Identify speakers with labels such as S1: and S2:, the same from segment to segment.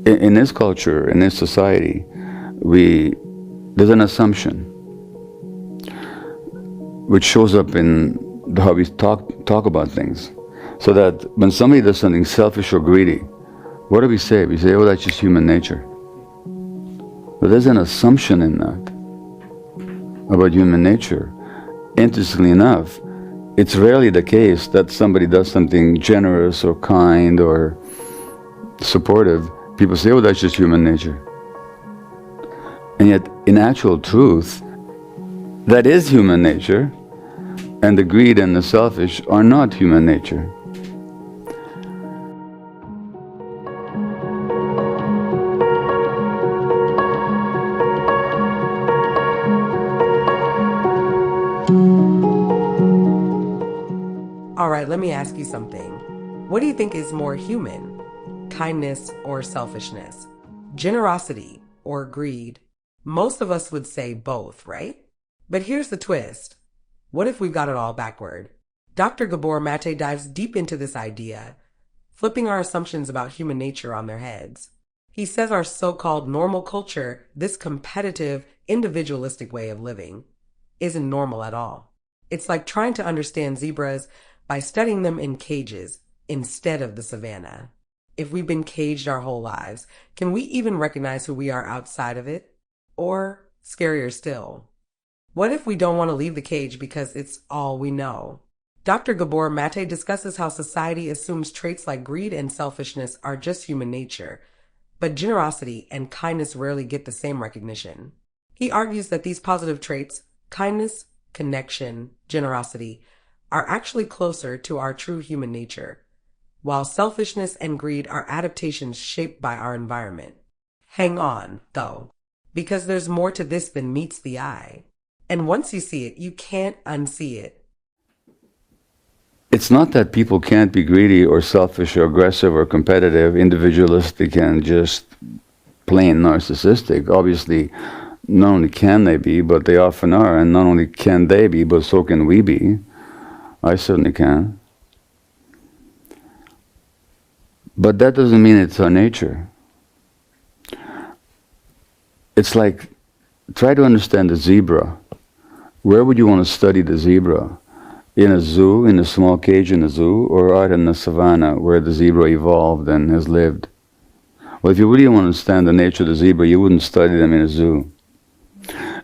S1: in this culture, in this society, there's an assumption which shows up in how we talk about things. So that when somebody does something selfish or greedy, what do we say? We say, oh, that's just human nature. But there's an assumption in that about human nature. Interestingly enough, it's rarely the case that somebody does something generous or kind or supportive. People say, oh, that's just human nature. And yet, in actual truth, that is human nature, and the greed and the selfish are not human nature.
S2: All right, let me ask you something. What do you think is more human? Kindness or selfishness? Generosity or greed? Most of us would say both, right? But here's the twist. What if we've got it all backward? Dr. Gabor Maté dives deep into this idea, flipping our assumptions about human nature on their heads. He says our so-called normal culture, this competitive, individualistic way of living, isn't normal at all. It's like trying to understand zebras by studying them in cages instead of the savannah. If we've been caged our whole lives, can we even recognize who we are outside of it? Or, scarier still, what if we don't want to leave the cage because it's all we know? Dr. Gabor Maté discusses how society assumes traits like greed and selfishness are just human nature, but generosity and kindness rarely get the same recognition. He argues that these positive traits, kindness, connection, generosity, are actually closer to our true human nature, while selfishness and greed are adaptations shaped by our environment. Hang on, though, because there's more to this than meets the eye. And once you see it, you can't unsee it.
S1: It's not that people can't be greedy or selfish or aggressive or competitive, individualistic and just plain narcissistic. Obviously, not only can they be, but they often are. And not only can they be, but so can we be. I certainly can. But that doesn't mean it's our nature. It's like, try to understand the zebra. Where would you want to study the zebra? In a zoo, in a small cage in a zoo, or out in the savannah where the zebra evolved and has lived? Well, if you really want to understand the nature of the zebra, you wouldn't study them in a zoo.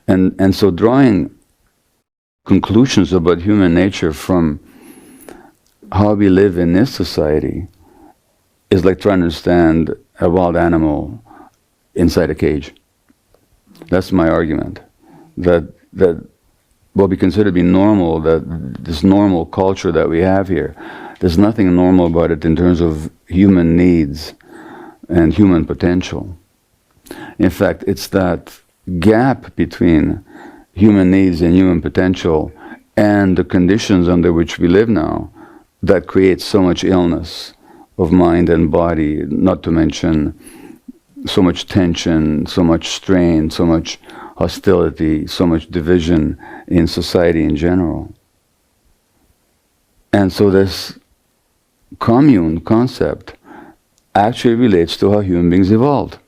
S1: And so drawing conclusions about human nature from how we live in this society is like trying to understand a wild animal inside a cage. That's my argument. That what we consider to be normal, that this normal culture that we have here, there's nothing normal about it in terms of human needs and human potential. In fact, it's that gap between human needs and human potential and the conditions under which we live now that creates so much illness of mind and body, not to mention so much tension, so much strain, so much hostility, so much division in society in general. And so this commune concept actually relates to how human beings evolved.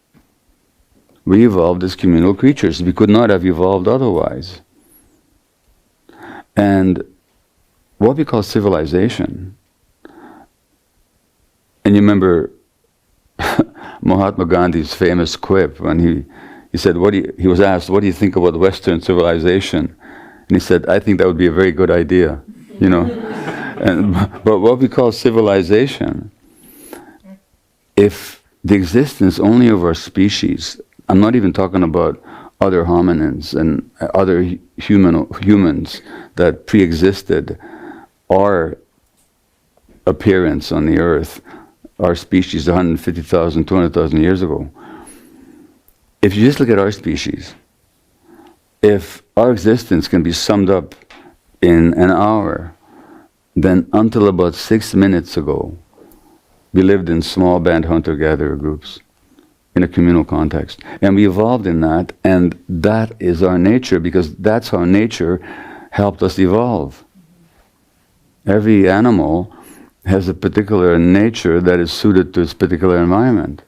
S1: We evolved as communal creatures. We could not have evolved otherwise. And what we call civilization, and you remember Mahatma Gandhi's famous quip when he said, he was asked, what do you think about Western civilization? And he said, I think that would be a very good idea, you know. But what we call civilization, if the existence only of our species, I'm not even talking about other hominins and other humans that pre-existed our appearance on the earth, our species 150,000, 200,000 years ago. If you just look at our species, if our existence can be summed up in an hour, then until about 6 minutes ago, we lived in small band hunter-gatherer groups in a communal context. And we evolved in that, and that is our nature, because that's how nature helped us evolve. Every animal has a particular nature that is suited to its particular environment.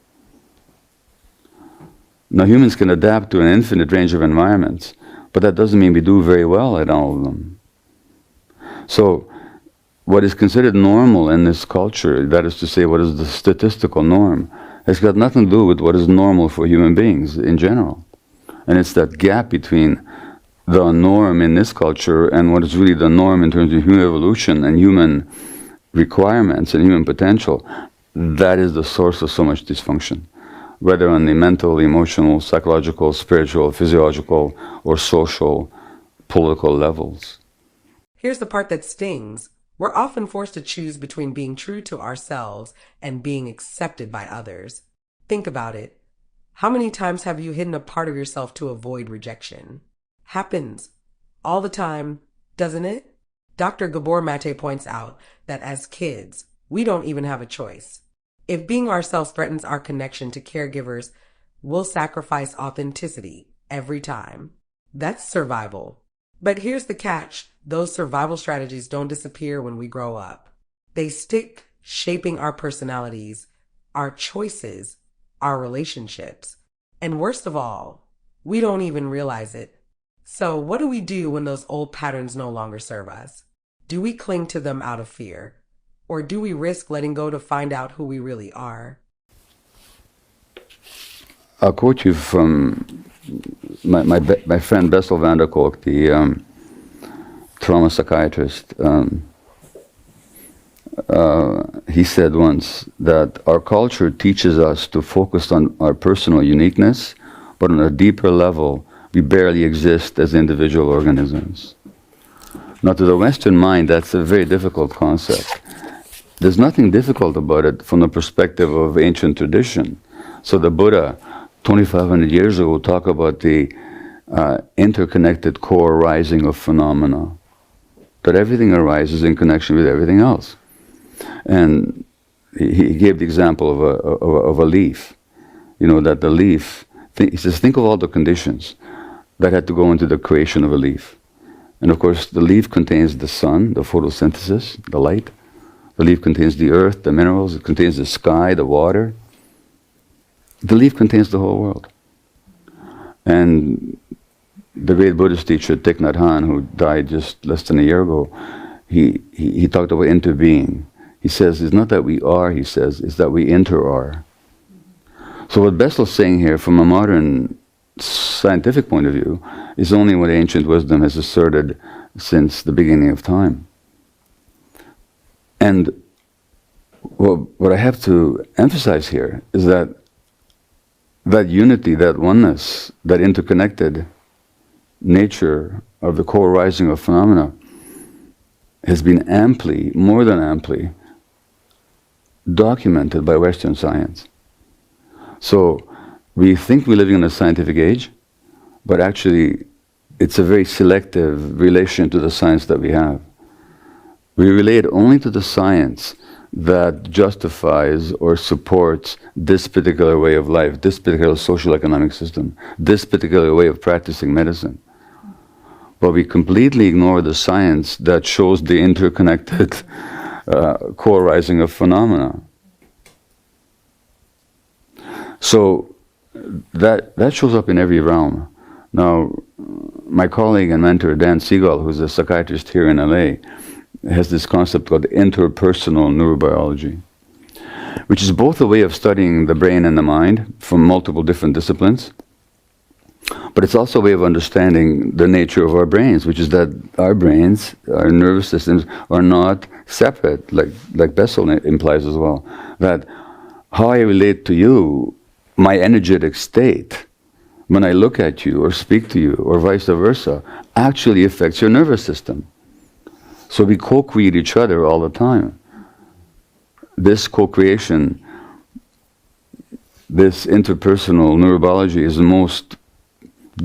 S1: Now, humans can adapt to an infinite range of environments, but that doesn't mean we do very well at all of them. So, what is considered normal in this culture, that is to say, what is the statistical norm, has got nothing to do with what is normal for human beings in general. And it's that gap between the norm in this culture and what is really the norm in terms of human evolution and human requirements and human potential, that is the source of so much dysfunction, whether on the mental, emotional, psychological, spiritual, physiological, or social, political levels.
S2: Here's the part that stings. We're often forced to choose between being true to ourselves and being accepted by others. Think about it. How many times have you hidden a part of yourself to avoid rejection? Happens all the time, doesn't it? Dr. Gabor Maté points out that as kids, we don't even have a choice. If being ourselves threatens our connection to caregivers, we'll sacrifice authenticity every time. That's survival. But here's the catch. Those survival strategies don't disappear when we grow up. They stick, shaping our personalities, our choices, our relationships. And worst of all, we don't even realize it. So what do we do when those old patterns no longer serve us? Do we cling to them out of fear? Or do we risk letting go to find out who we really are?
S1: I'll quote you from my friend Bessel van der Kolk, the trauma psychiatrist. He said once that our culture teaches us to focus on our personal uniqueness, but on a deeper level, we barely exist as individual organisms. Now, to the Western mind, that's a very difficult concept. There's nothing difficult about it from the perspective of ancient tradition. So the Buddha, 2,500 years ago, talked about the interconnected core rising of phenomena, that everything arises in connection with everything else. And he gave the example of a leaf. You know, that the leaf, he says, think of all the conditions that had to go into the creation of a leaf. And of course, the leaf contains the sun, the photosynthesis, the light. The leaf contains the earth, the minerals. It contains the sky, the water. The leaf contains the whole world. And the great Buddhist teacher Thich Nhat Hanh, who died just less than a year ago, he talked about interbeing. He says, it's not that we are, he says, it's that we inter-are. So what Bessel's saying here from a modern scientific point of view is only what ancient wisdom has asserted since the beginning of time. And what I have to emphasize here is that that unity, that oneness, that interconnected nature of the core rising of phenomena has been amply, more than amply, documented by Western science. So we think we're living in a scientific age, but actually it's a very selective relation to the science that we have. We relate only to the science that justifies or supports this particular way of life, this particular social economic system, this particular way of practicing medicine. But we completely ignore the science that shows the interconnected core rising of phenomena. So that shows up in every realm. Now, my colleague and mentor Dan Siegel, who's a psychiatrist here in LA, has this concept called interpersonal neurobiology, which is both a way of studying the brain and the mind from multiple different disciplines, but it's also a way of understanding the nature of our brains, which is that our brains, our nervous systems, are not separate, like Bessel implies as well. That how I relate to you, my energetic state, when I look at you or speak to you or vice versa, actually affects your nervous system. So we co-create each other all the time. This co-creation, this interpersonal neurobiology is most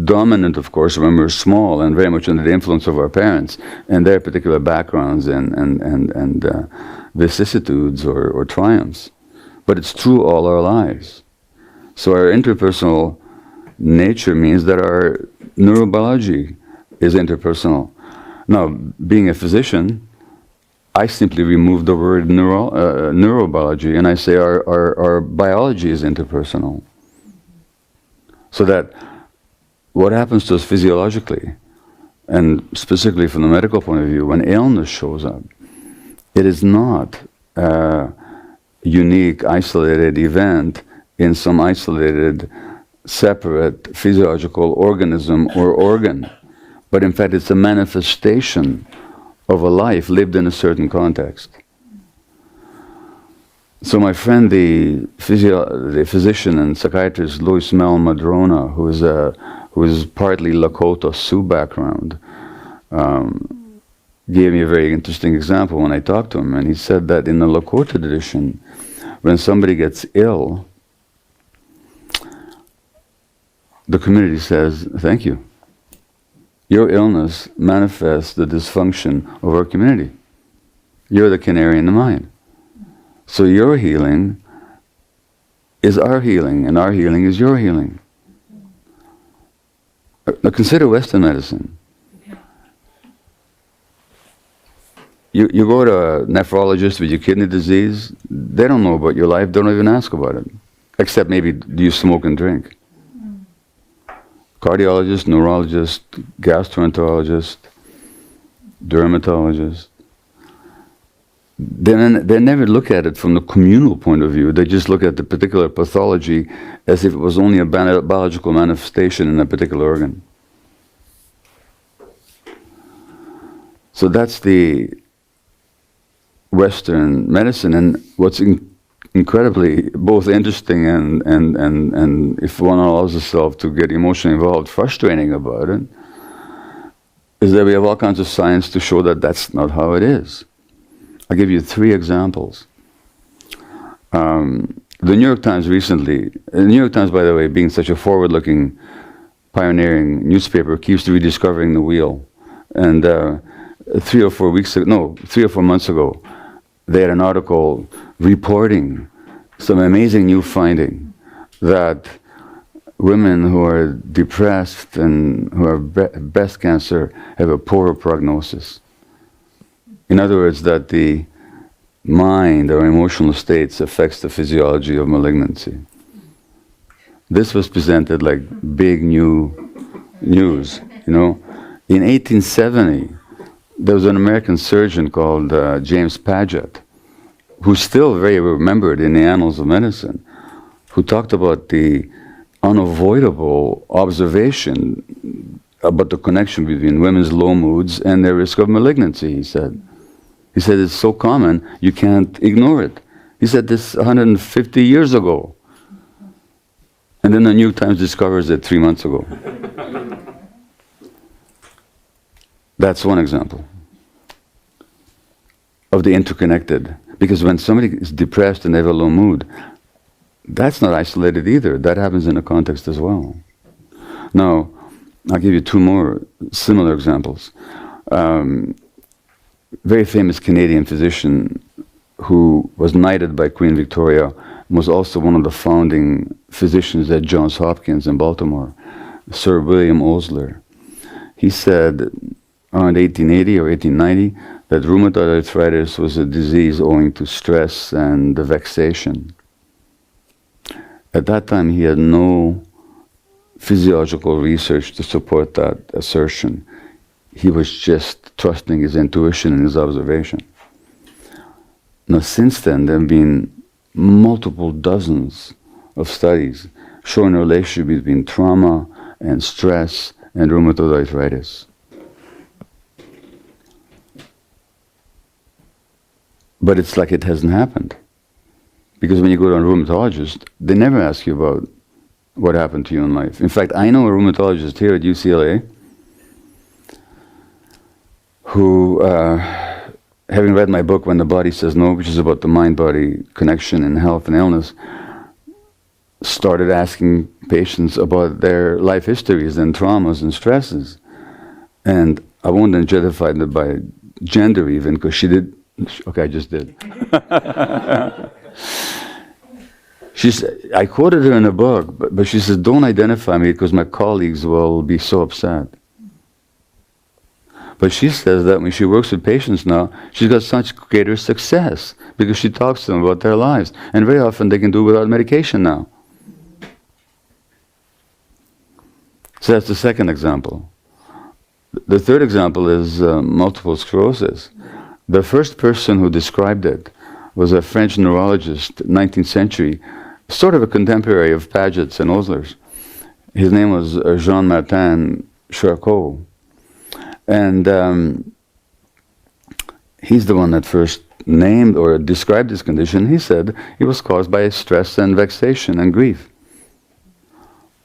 S1: dominant, of course, when we're small and very much under the influence of our parents and their particular backgrounds and vicissitudes or triumphs. But it's true all our lives. So our interpersonal nature means that our neurobiology is interpersonal. Now, being a physician, I simply remove the word neurobiology and I say our biology is interpersonal. So that what happens to us physiologically, and specifically from the medical point of view, when illness shows up, it is not a unique, isolated event in some isolated, separate physiological organism or organ, but in fact it's a manifestation of a life lived in a certain context. So my friend, the physician and psychiatrist Luis Mel Madrona, who is partly Lakota Sioux background, gave me a very interesting example when I talked to him, and he said that in the Lakota tradition, when somebody gets ill, the community says, "Thank you. Your illness manifests the dysfunction of our community. You're the canary in the mine. So your healing is our healing, and our healing is your healing." Now consider Western medicine. You go to a nephrologist with your kidney disease, they don't know about your life, they don't even ask about it. Except maybe, do you smoke and drink? Cardiologist, neurologist, gastroenterologist, dermatologist. They never look at it from the communal point of view. They just look at the particular pathology as if it was only a biological manifestation in a particular organ. So that's the Western medicine, and what's incredibly both interesting and if one allows itself to get emotionally involved, frustrating about it, is that we have all kinds of science to show that that's not how it is. I'll give you 3 examples. The New York Times recently, the New York Times, by the way, being such a forward-looking, pioneering newspaper, keeps rediscovering the wheel. And 3 or 4 months ago, they had an article reporting some amazing new finding that women who are depressed and who have breast cancer have a poorer prognosis. In other words, that the mind or emotional states affects the physiology of malignancy. This was presented like big new news, you know. In 1870, there was an American surgeon called James Paget, who's still very remembered in the annals of medicine, who talked about the unavoidable observation about the connection between women's low moods and their risk of malignancy, he said. He said it's so common, you can't ignore it. He said this 150 years ago. And then the New York Times discovers it 3 months ago. That's one example of the interconnected. Because when somebody is depressed and they have a low mood, that's not isolated either. That happens in a context as well. Now, I'll give you 2 more similar examples. Very famous Canadian physician who was knighted by Queen Victoria and was also one of the founding physicians at Johns Hopkins in Baltimore, Sir William Osler. He said around 1880 or 1890 that rheumatoid arthritis was a disease owing to stress and the vexation. At that time, he had no physiological research to support that assertion. He was just trusting his intuition and his observation. Now, since then, there have been multiple dozens of studies showing a relationship between trauma and stress and rheumatoid arthritis. But it's like it hasn't happened. Because when you go to a rheumatologist, they never ask you about what happened to you in life. In fact, I know a rheumatologist here at UCLA who, having read my book, When the Body Says No, which is about the mind-body connection in health and illness, started asking patients about their life histories and traumas and stresses. And I won't identify them by gender even, because she did. Okay, I just did. I quoted her in a book, but she says, don't identify me because my colleagues will be so upset. But she says that when she works with patients now, she's got such greater success because she talks to them about their lives. And very often they can do it without medication now. So that's the second example. The third example is multiple sclerosis. The first person who described it was a French neurologist, 19th century, sort of a contemporary of Paget's and Osler's. His name was Jean-Martin Charcot. And he's the one that first named or described this condition. He said it was caused by stress and vexation and grief.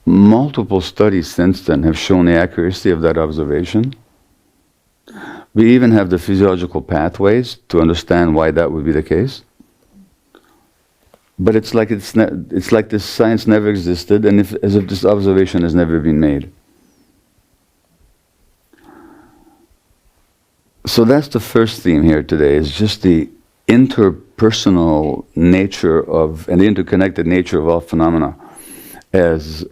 S1: Multiple studies since then have shown the accuracy of that observation. We even have the physiological pathways to understand why that would be the case. But it's like this science never existed, and as if this observation has never been made. So that's the first theme here today, is just the interpersonal nature of, and the interconnected nature of all phenomena as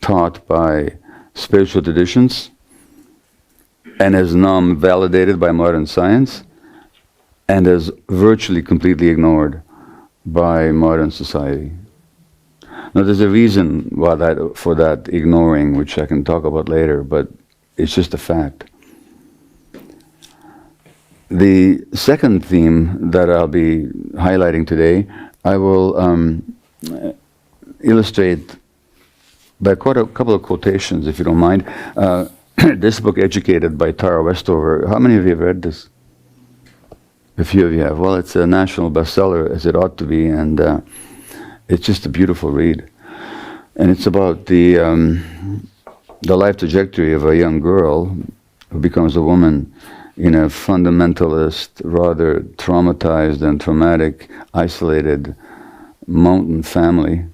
S1: taught by spiritual traditions and as validated by modern science and as virtually completely ignored by modern society. Now there's a reason for that ignoring, which I can talk about later, but it's just a fact. The second theme that I'll be highlighting today, I will illustrate by a couple of quotations, if you don't mind. This book, Educated, by Tara Westover. How many of you have read this? A few of you have. Well, it's a national bestseller, as it ought to be, and it's just a beautiful read. And it's about the life trajectory of a young girl who becomes a woman in a fundamentalist, rather traumatized and traumatic, isolated mountain family,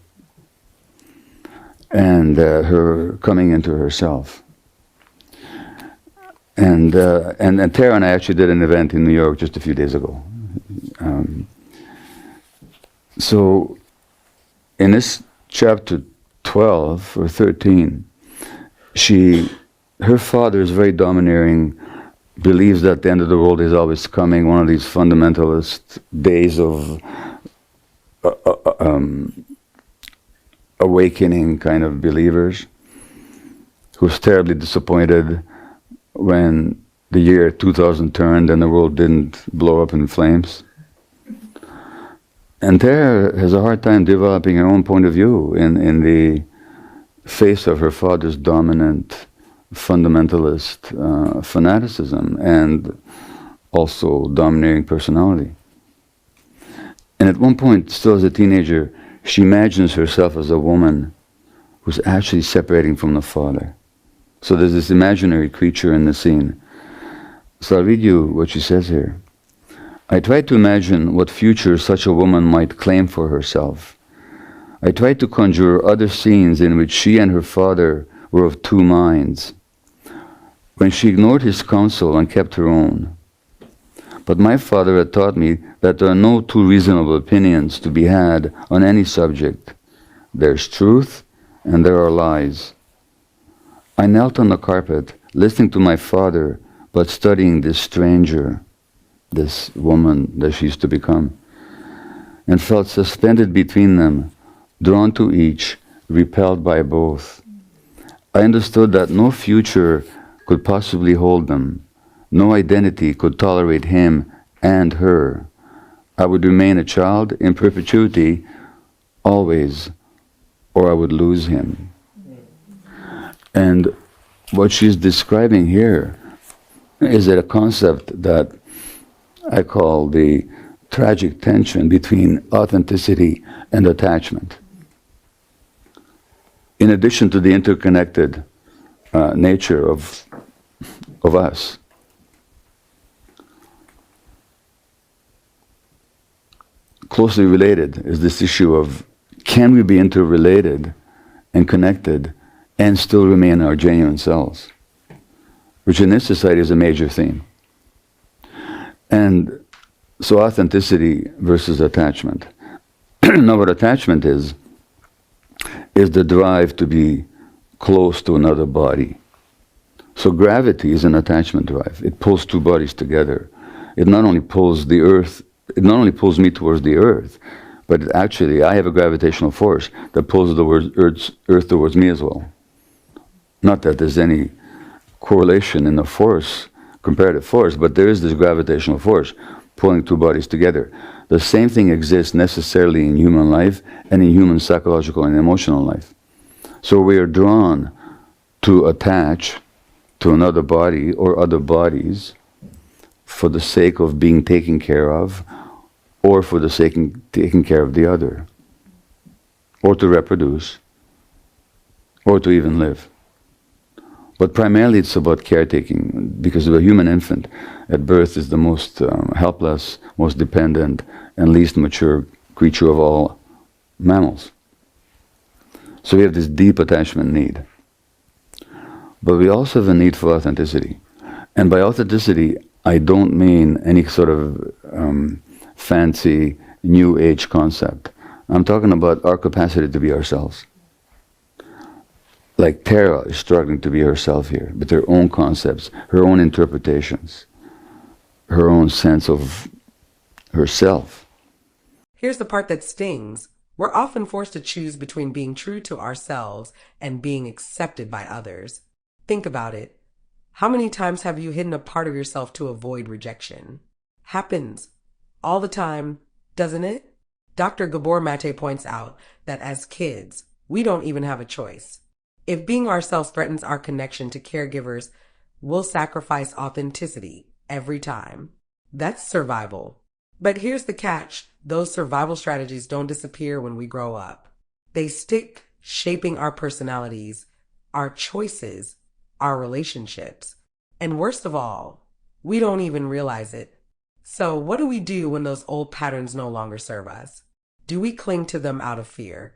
S1: and her coming into herself. And Tara and I actually did an event in New York just a few days ago. So in this chapter 12 or 13, her father is very domineering, believes that the end of the world is always coming, one of these fundamentalist days of awakening kind of believers, who's terribly disappointed when the year 2000 turned and the world didn't blow up in flames. And Tara has a hard time developing her own point of view in the face of her father's dominant fundamentalist fanaticism and also domineering personality. And at one point, still as a teenager, she imagines herself as a woman who's actually separating from the father. So there's this imaginary creature in the scene. So I'll read you what she says here. I tried to imagine what future such a woman might claim for herself. I tried to conjure other scenes in which she and her father were of two minds, when she ignored his counsel and kept her own. But my father had taught me that there are no two reasonable opinions to be had on any subject. There's truth and there are lies. I knelt on the carpet, listening to my father, but studying this stranger, this woman that she used to become, and felt suspended between them, drawn to each, repelled by both. I understood that no future could possibly hold them. No identity could tolerate him and her. I would remain a child in perpetuity, always, or I would lose him. And what she's describing here is a concept that I call the tragic tension between authenticity and attachment. In addition to the interconnected nature of us, closely related is this issue of, can we be interrelated and connected and still remain our genuine selves? Which in this society is a major theme. And so authenticity versus attachment. Now what attachment is the drive to be close to another body. So gravity is an attachment drive. It pulls two bodies together. It not only pulls the earth, it not only pulls me towards the earth, but actually I have a gravitational force that pulls the earth towards me as well. Not that there's any correlation in the force, comparative force, but there is this gravitational force pulling two bodies together. The same thing exists necessarily in human life and in human psychological and emotional life. So we are drawn to attach to another body or other bodies for the sake of being taken care of, or for the sake of taking care of the other, or to reproduce, or to even live. But primarily it's about caretaking, because the human infant at birth is the most helpless, most dependent, and least mature creature of all mammals. So we have this deep attachment need. But we also have a need for authenticity. And by authenticity, I don't mean any sort of fancy new age concept. I'm talking about our capacity to be ourselves. Like Tara is struggling to be herself here, with her own concepts, her own interpretations, her own sense of herself.
S2: Here's the part that stings. We're often forced to choose between being true to ourselves and being accepted by others. Think about it. How many times have you hidden a part of yourself to avoid rejection? Happens all the time, doesn't it? Dr. Gabor Maté points out that as kids, we don't even have a choice. If being ourselves threatens our connection to caregivers, we'll sacrifice authenticity every time. That's survival. But here's the catch. Those survival strategies don't disappear when we grow up. They stick, shaping our personalities, our choices, our relationships. And worst of all, we don't even realize it. So what do we do when those old patterns no longer serve us? Do we cling to them out of fear?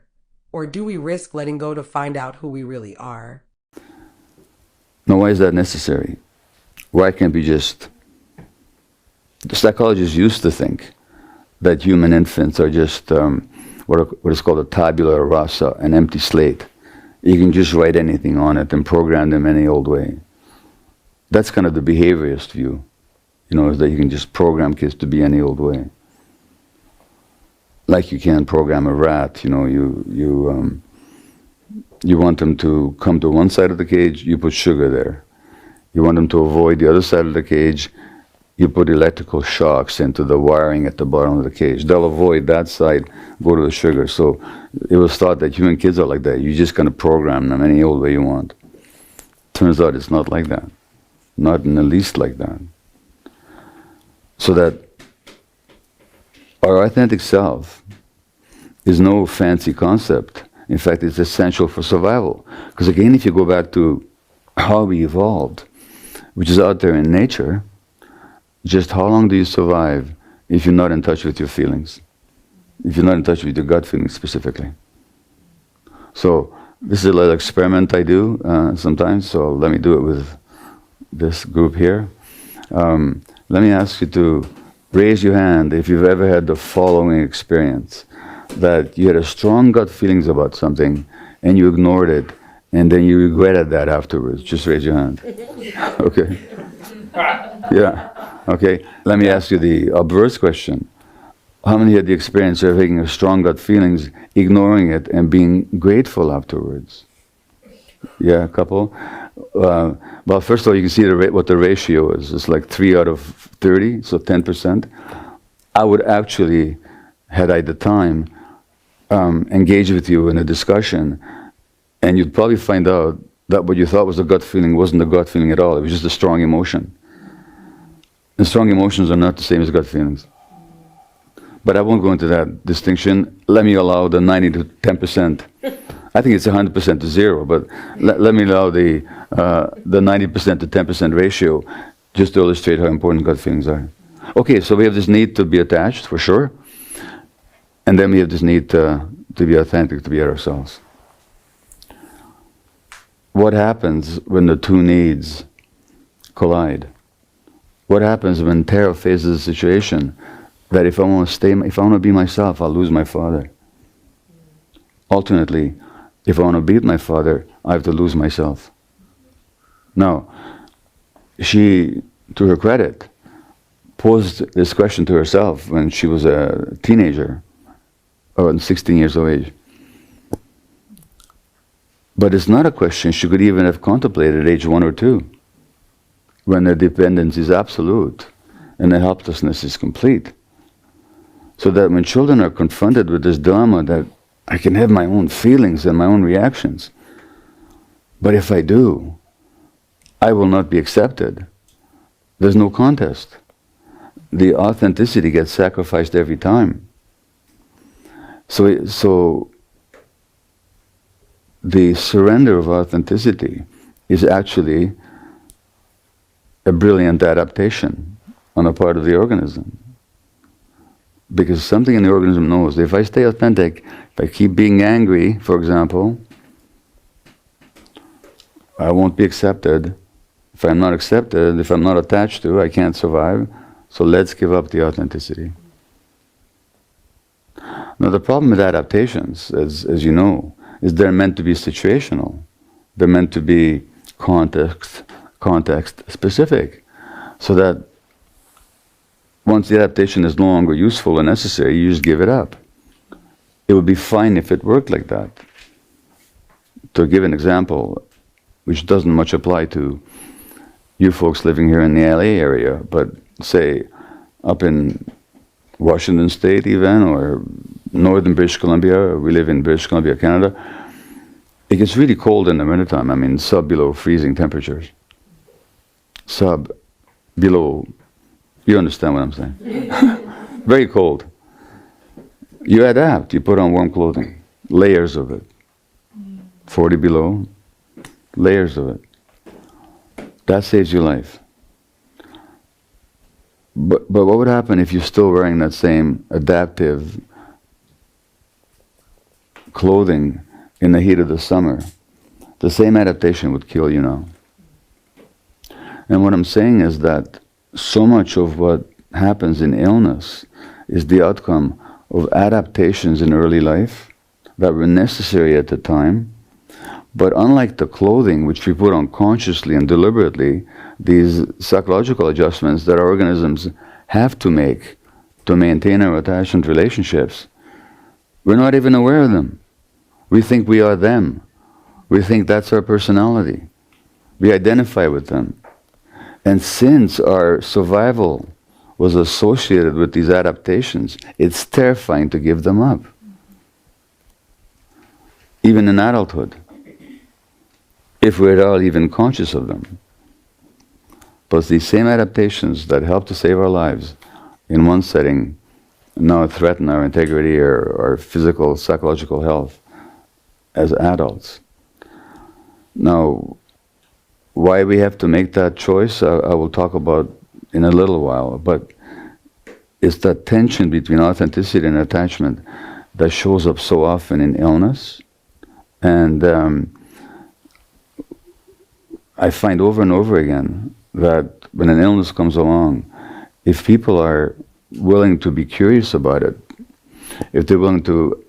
S2: Or do we risk letting go to find out who we really are?
S1: Now, why is that necessary? Why can't we just... The psychologists used to think that human infants are just what is called a tabula rasa, an empty slate. You can just write anything on it and program them any old way. That's kind of the behaviorist view, is that you can just program kids to be any old way. Like you can program a rat, you want them to come to one side of the cage, you put sugar there. You want them to avoid the other side of the cage, you put electrical shocks into the wiring at the bottom of the cage. They'll avoid that side, go to the sugar. So it was thought that human kids are like that. You just kind of program them any old way you want. Turns out it's not like that. Not in the least like that. So that our authentic self is no fancy concept. In fact, it's essential for survival. Because again, if you go back to how we evolved, which is out there in nature, just how long do you survive if you're not in touch with your feelings? If you're not in touch with your gut feelings specifically? So this is a little experiment I do sometimes, so let me do it with this group here. Let me ask you to raise your hand if you've ever had the following experience, that you had a strong gut feelings about something and you ignored it and then you regretted that afterwards. Just raise your hand. Okay. Yeah. Okay. Let me ask you the obverse question. How many had the experience of having a strong gut feelings, ignoring it, and being grateful afterwards? Yeah, a couple. Well, first of all, you can see what the ratio is. It's like 3 out of 30, so 10%. I would actually, had I the time, engage with you in a discussion, and you'd probably find out that what you thought was a gut feeling wasn't a gut feeling at all. It was just a strong emotion. And strong emotions are not the same as gut feelings. But I won't go into that distinction. Let me allow the 90 to 10%. I think it's 100% to 0, but let me allow the 90% to 10% ratio just to illustrate how important gut feelings are. Okay, so we have this need to be attached, for sure. And then we have this need to be authentic, to be ourselves. What happens when the two needs collide? What happens when Tara faces a situation that if I want to be myself, I'll lose my father? Alternately, if I want to be with my father, I have to lose myself. Now, she, to her credit, posed this question to herself when she was a teenager, or 16 years of age. But it's not a question she could even have contemplated at age 1 or 2, when the dependence is absolute and the helplessness is complete. So that when children are confronted with this dilemma that I can have my own feelings and my own reactions, but if I do, I will not be accepted. There's no contest. The authenticity gets sacrificed every time. So the surrender of authenticity is actually a brilliant adaptation on the part of the organism. Because something in the organism knows that if I stay authentic, if I keep being angry, for example, I won't be accepted. If I'm not accepted, if I'm not attached to, I can't survive. So let's give up the authenticity. Now the problem with adaptations, as you know, is they're meant to be situational. They're meant to be context specific. So that once the adaptation is no longer useful or necessary, you just give it up. It would be fine if it worked like that. To give an example, which doesn't much apply to you folks living here in the LA area, but say up in Washington State even, or northern British Columbia, or we live in British Columbia, Canada, it gets really cold in the wintertime. I mean, below freezing temperatures. Below, you understand what I'm saying. Very cold. You adapt, you put on warm clothing, layers of it. 40 below, layers of it. That saves your life. But what would happen if you're still wearing that same adaptive clothing in the heat of the summer? The same adaptation would kill you now. And what I'm saying is that so much of what happens in illness is the outcome of adaptations in early life that were necessary at the time. But unlike the clothing which we put on consciously and deliberately, these psychological adjustments that our organisms have to make to maintain our attachment relationships, we're not even aware of them. We think we are them. We think that's our personality. We identify with them. And since our survival was associated with these adaptations, it's terrifying to give them up. Even in adulthood, if we're at all even conscious of them. But these same adaptations that help to save our lives in one setting now threaten our integrity or our physical, psychological health as adults. Now, why we have to make that choice, I will talk about in a little while, but it's that tension between authenticity and attachment that shows up so often in illness. And I find over and over again that when an illness comes along, if people are willing to be curious about it, if they're willing to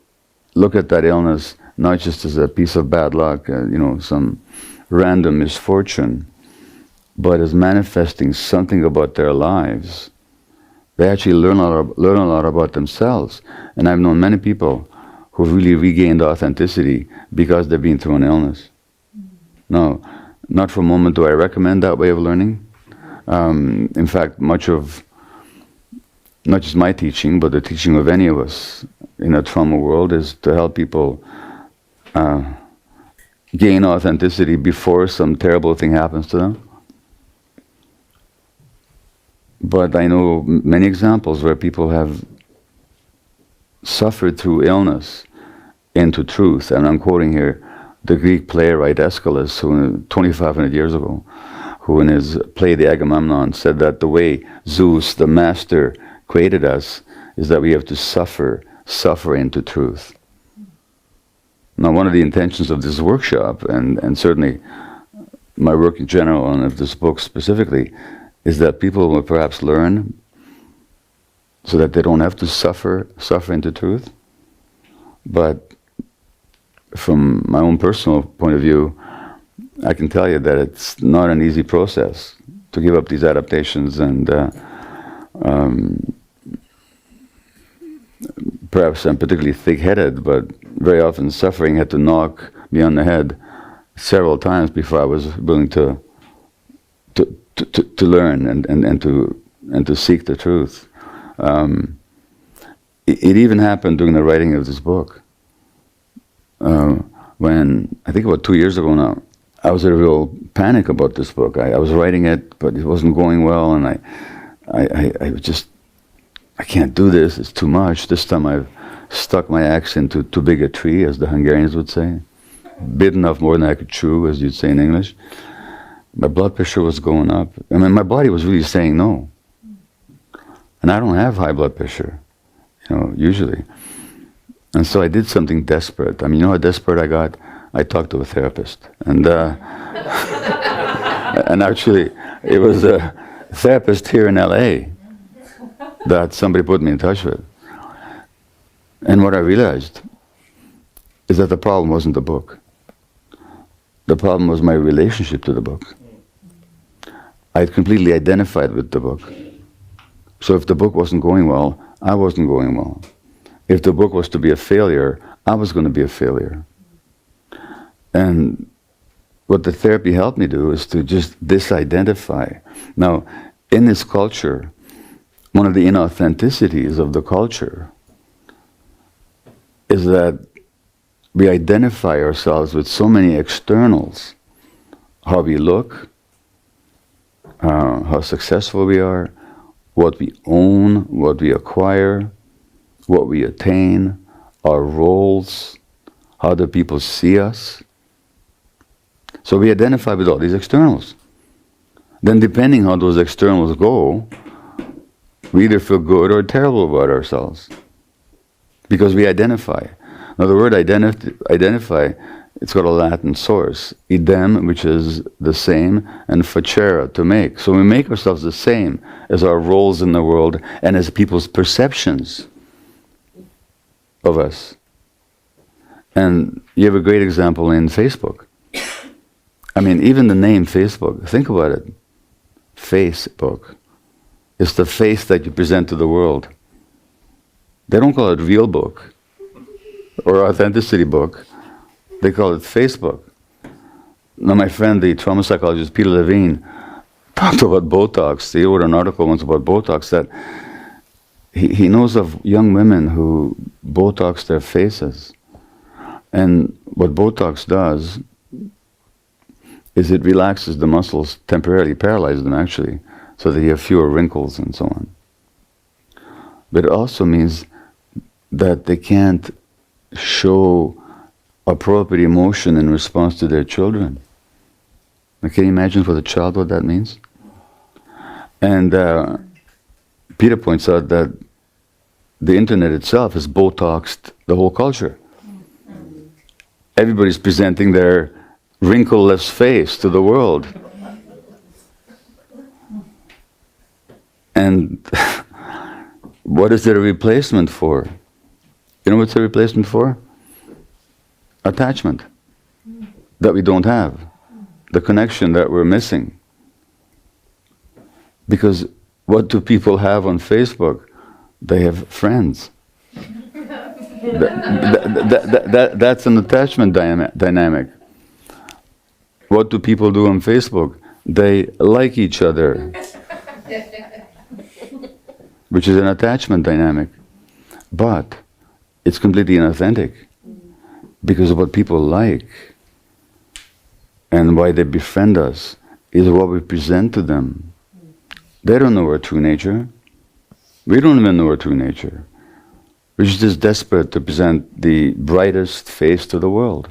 S1: look at that illness not just as a piece of bad luck, some random misfortune, but as manifesting something about their lives, they actually learn a lot about themselves. And I've known many people who've really regained authenticity because they've been through an illness. No, not for a moment do I recommend that way of learning. In fact, much of, not just my teaching, but the teaching of any of us in a trauma world is to help people gain authenticity before some terrible thing happens to them. But I know many examples where people have suffered through illness into truth, and I'm quoting here the Greek playwright Aeschylus, who 2,500 years ago, who in his play The Agamemnon said that the way Zeus, the master, created us is that we have to suffer into truth. Now, one of the intentions of this workshop, and certainly my work in general and of this book specifically, is that people will perhaps learn so that they don't have to suffer into truth. But from my own personal point of view, I can tell you that it's not an easy process to give up these adaptations, and perhaps I'm particularly thick-headed, but very often suffering had to knock me on the head several times before I was willing to learn and to seek the truth. It even happened during the writing of this book. When, I think about 2 years ago now, I was in a real panic about this book. I was writing it, but it wasn't going well, and I just, I can't do this, it's too much. This time I've stuck my axe into too big a tree, as the Hungarians would say. Bitten off more than I could chew, as you'd say in English. My blood pressure was going up. I mean, my body was really saying no. And I don't have high blood pressure, usually. And so I did something desperate. I mean, how desperate I got? I talked to a therapist. And and actually, it was a therapist here in LA that somebody put me in touch with. And what I realized is that the problem wasn't the book. The problem was my relationship to the book. I had completely identified with the book. So if the book wasn't going well, I wasn't going well. If the book was to be a failure, I was going to be a failure. And what the therapy helped me do is to just disidentify. Now, in this culture, one of the inauthenticities of the culture is that we identify ourselves with so many externals. How we look, how successful we are, what we own, what we acquire, what we attain, our roles, how do people see us. So we identify with all these externals. Then depending how those externals go, we either feel good or terrible about ourselves. Because we identify. Now the word identify, it's got a Latin source. Idem, which is the same, and facere, to make. So we make ourselves the same as our roles in the world and as people's perceptions of us. And you have a great example in Facebook. I mean, even the name Facebook, think about it. Facebook. It's the face that you present to the world. They don't call it real book or authenticity book. They call it Facebook. Now my friend, the trauma psychologist Peter Levine, talked about Botox. He wrote an article once about Botox that he knows of young women who Botox their faces. And what Botox does is it relaxes the muscles, temporarily paralyzes them actually, so that you have fewer wrinkles and so on. But it also means that they can't show appropriate emotion in response to their children. Now, can you imagine for the child what that means? And Peter points out that the internet itself has Botoxed the whole culture. Everybody's presenting their wrinkleless face to the world. And what is it a replacement for? You know what's a replacement for? Attachment that we don't have. The connection that we're missing. Because what do people have on Facebook? They have friends. That's an attachment dynamic. What do people do on Facebook? They like each other. Which is an attachment dynamic. But it's completely inauthentic. Because what people like and why they befriend us is what we present to them. They don't know our true nature. We don't even know our true nature. We're just desperate to present the brightest face to the world.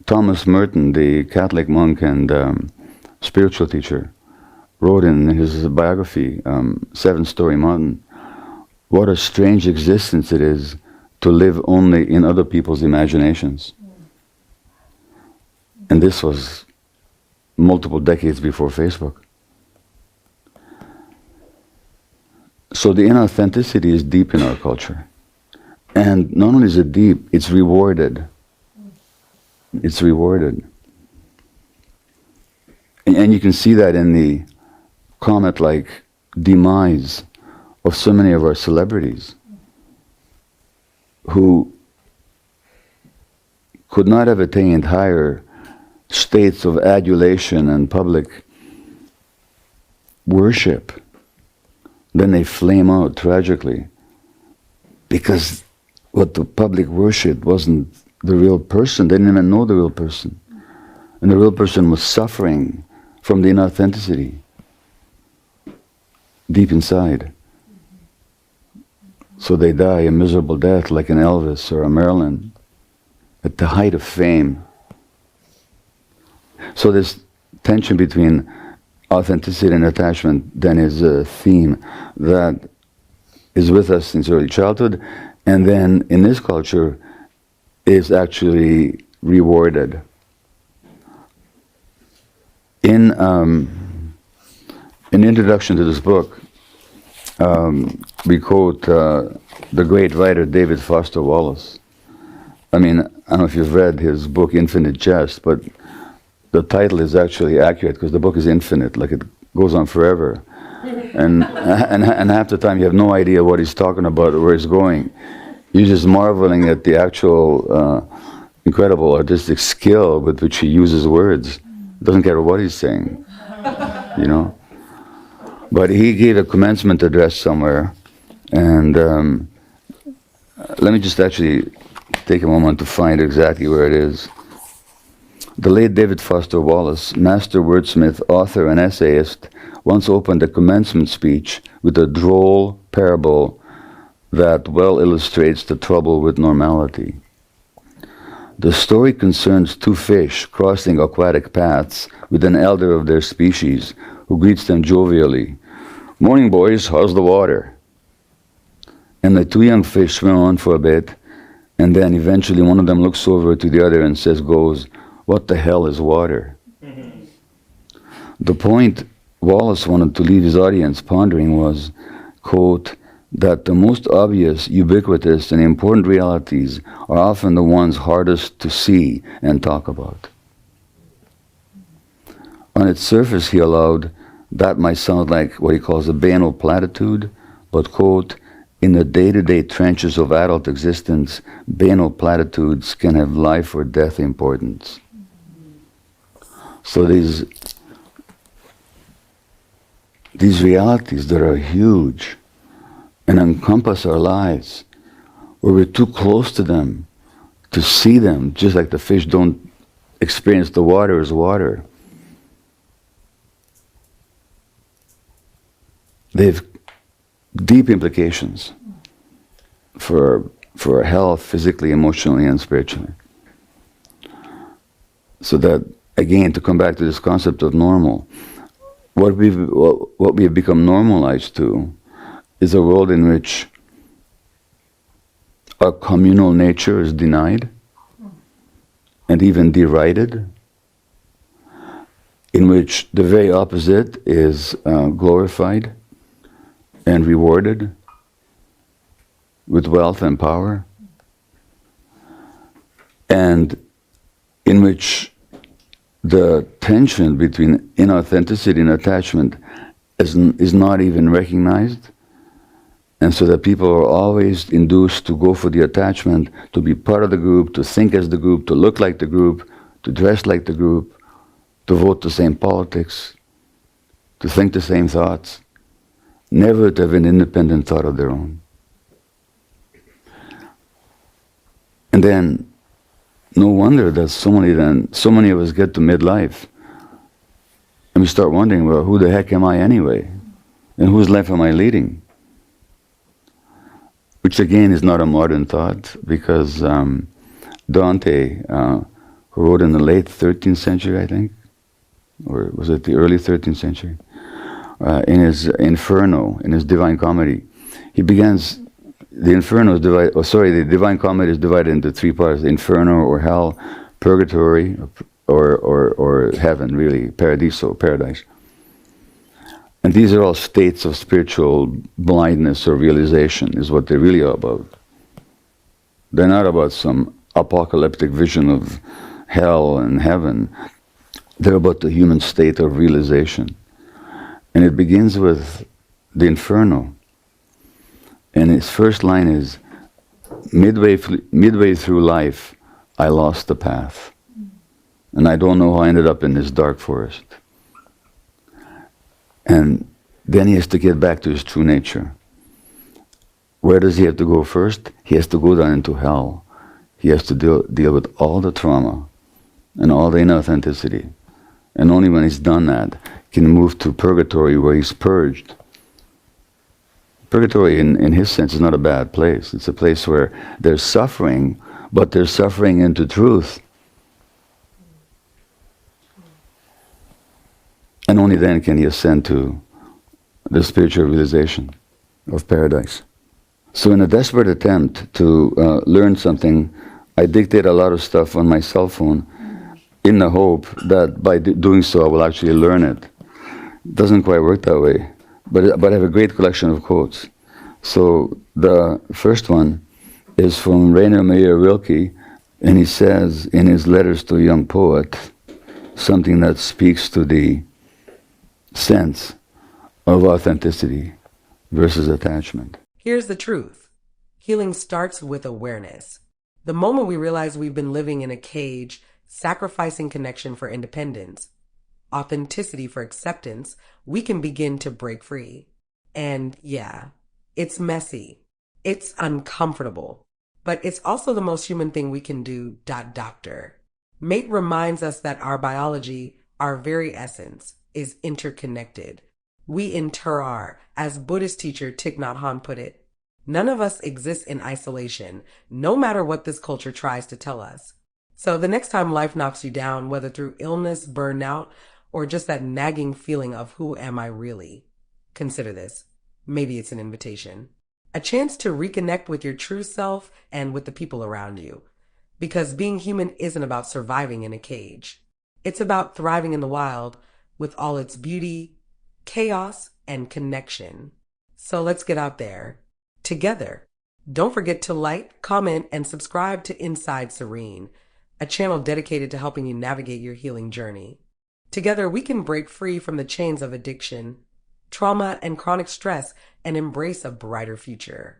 S1: Thomas Merton, the Catholic monk and spiritual teacher, wrote in his biography, Seven Storey Mountain, what a strange existence it is to live only in other people's imaginations. And this was multiple decades before Facebook. So the inauthenticity is deep in our culture. And not only is it deep, it's rewarded. It's rewarded. And you can see that in the comet-like demise of so many of our celebrities who could not have attained higher states of adulation and public worship, then they flame out tragically, because what the public worshipped wasn't the real person. They didn't even know the real person. And the real person was suffering from the inauthenticity deep inside. So they die a miserable death like an Elvis or a Marilyn at the height of fame. So this tension between authenticity and attachment then is a theme that is with us since early childhood, and then in this culture is actually rewarded. In an introduction to this book, we quote the great writer David Foster Wallace. I mean, I don't know if you've read his book Infinite Jest, but the title is actually accurate because the book is infinite, like it goes on forever. and half the time you have no idea what he's talking about or where he's going. You're just marveling at the actual incredible artistic skill with which he uses words. Doesn't care what he's saying, you know. But he gave a commencement address somewhere, and let me just actually take a moment to find exactly where it is. The late David Foster Wallace, master wordsmith, author, and essayist, once opened a commencement speech with a droll parable that well illustrates the trouble with normality. The story concerns two fish crossing aquatic paths with an elder of their species who greets them jovially. "Morning, boys, how's the water?" And the two young fish swim on for a bit, and then eventually one of them looks over to the other and goes, "What the hell is water?" The point Wallace wanted to leave his audience pondering was, quote, that the most obvious, ubiquitous, and important realities are often the ones hardest to see and talk about. On its surface, he allowed, that might sound like what he calls a banal platitude, but, quote, in the day-to-day trenches of adult existence, banal platitudes can have life or death importance. So these realities that are huge and encompass our lives, where we're too close to them to see them, just like the fish don't experience the water as water. They have deep implications for our health, physically, emotionally, and spiritually. So that, again, to come back to this concept of normal, what we have become normalized to is a world in which our communal nature is denied and even derided, in which the very opposite is glorified and rewarded with wealth and power, and in which the tension between inauthenticity and attachment is not even recognized, and so that people are always induced to go for the attachment, to be part of the group, to think as the group, to look like the group, to dress like the group, to vote the same politics, to think the same thoughts, never to have an independent thought of their own. And then, no wonder that so many of us get to midlife, and we start wondering, well, who the heck am I anyway? And whose life am I leading? Which again is not a modern thought, because Dante, who wrote in the late 13th century, I think, or was it the early 13th century, in his Inferno, in his Divine Comedy, he begins, the Divine Comedy is divided into three parts: Inferno or hell, purgatory, or heaven, really, paradiso, paradise. And these are all states of spiritual blindness or realization, is what they're really about. They're not about some apocalyptic vision of hell and heaven. They're about the human state of realization. And it begins with the Inferno. And its first line is, midway through life, I lost the path. And I don't know how I ended up in this dark forest. And then he has to get back to his true nature. Where does he have to go first? He has to go down into hell. He has to deal with all the trauma and all the inauthenticity. And only when he's done that can he move to purgatory, where he's purged. Purgatory, in his sense, is not a bad place. It's a place where there's suffering, but there's suffering into truth. And only then can he ascend to the spiritual realization of paradise. So in a desperate attempt to learn something, I dictate a lot of stuff on my cell phone in the hope that by doing so I will actually learn it. It doesn't quite work that way, but I have a great collection of quotes. So the first one is from Rainer Maria Rilke, and he says in his letters to a young poet something that speaks to the sense of authenticity versus attachment.
S2: Here's the truth. Healing starts with awareness. The moment we realize we've been living in a cage, sacrificing connection for independence, authenticity for acceptance, we can begin to break free. And yeah, it's messy. It's uncomfortable. But it's also the most human thing we can do, doctor. Mate reminds us that our biology, our very essence, is interconnected. We inter-are, as Buddhist teacher Thich Nhat Hanh put it. None of us exists in isolation, no matter what this culture tries to tell us. So the next time life knocks you down, whether through illness, burnout, or just that nagging feeling of who am I really, consider this. Maybe it's an invitation. A chance to reconnect with your true self and with the people around you. Because being human isn't about surviving in a cage. It's about thriving in the wild with all its beauty, chaos, and connection. So let's get out there together. Don't forget to like, comment, and subscribe to Inside Serene, a channel dedicated to helping you navigate your healing journey. Together, we can break free from the chains of addiction, trauma, and chronic stress and embrace a brighter future.